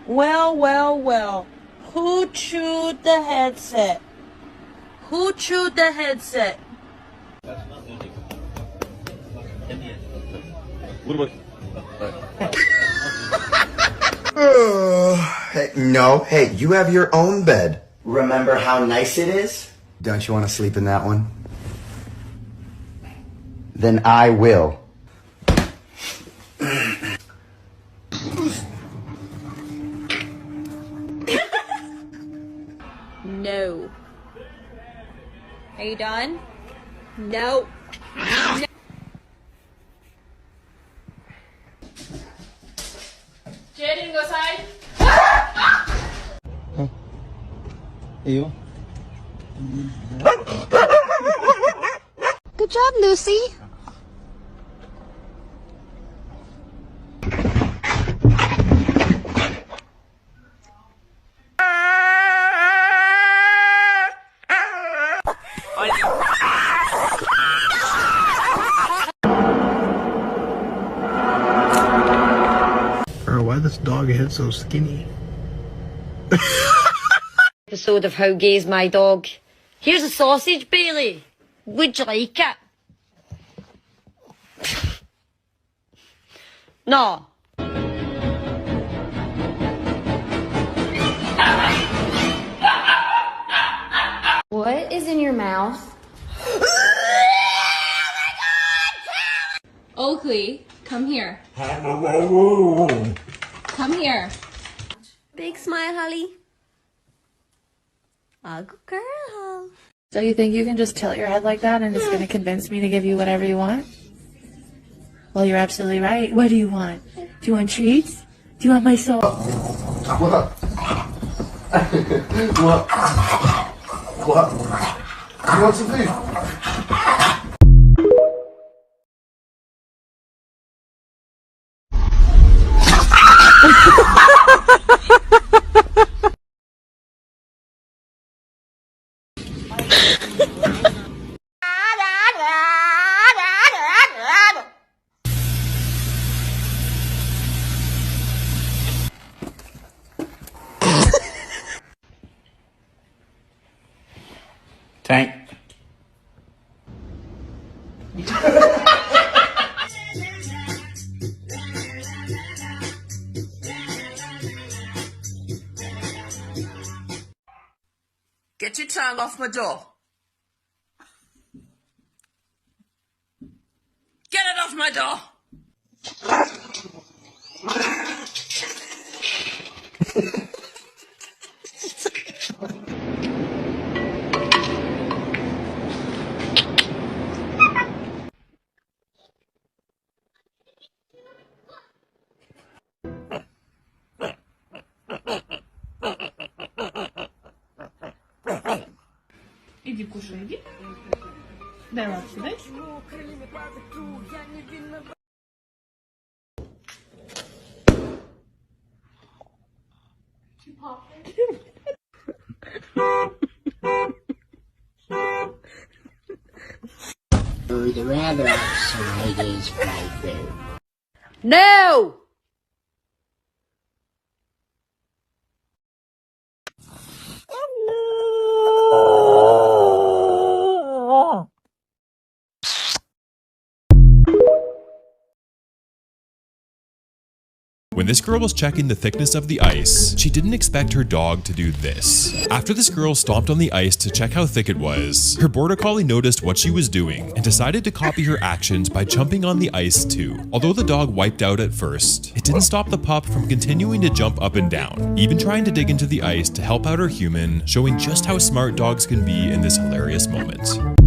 Well, well, well. Who chewed the headset? Who chewed the headset? Hey, no, hey, you have your own bed. Remember how nice it is? Don't you want to sleep in that one? Then I will. No. Are you done? No. No. Jaden, go side. You? Good job, Lucy. Why this dog head so skinny? Episode of How Gay's My Dog. Here's a sausage, Bailey. Would you like it? No. What is in your mouth? Oakley, come here. Come here. Big smile, Holly. Oh, good girl. So you think you can just tilt your head like that and it's going to convince me to give you whatever you want? Well, you're absolutely right. What do you want? Do you want treats? Do you want my soul? What? What? What? You want some food? Tank. Get your tongue off my door. Get it off my door. Иди кушай, иди. Дай лапки, дай. The weather outside is frightful. No! When this girl was checking the thickness of the ice, she didn't expect her dog to do this. After this girl stomped on the ice to check how thick it was, her border collie noticed what she was doing and decided to copy her actions by jumping on the ice too. Although the dog wiped out at first, it didn't stop the pup from continuing to jump up and down, even trying to dig into the ice to help out her human, showing just how smart dogs can be in this hilarious moment.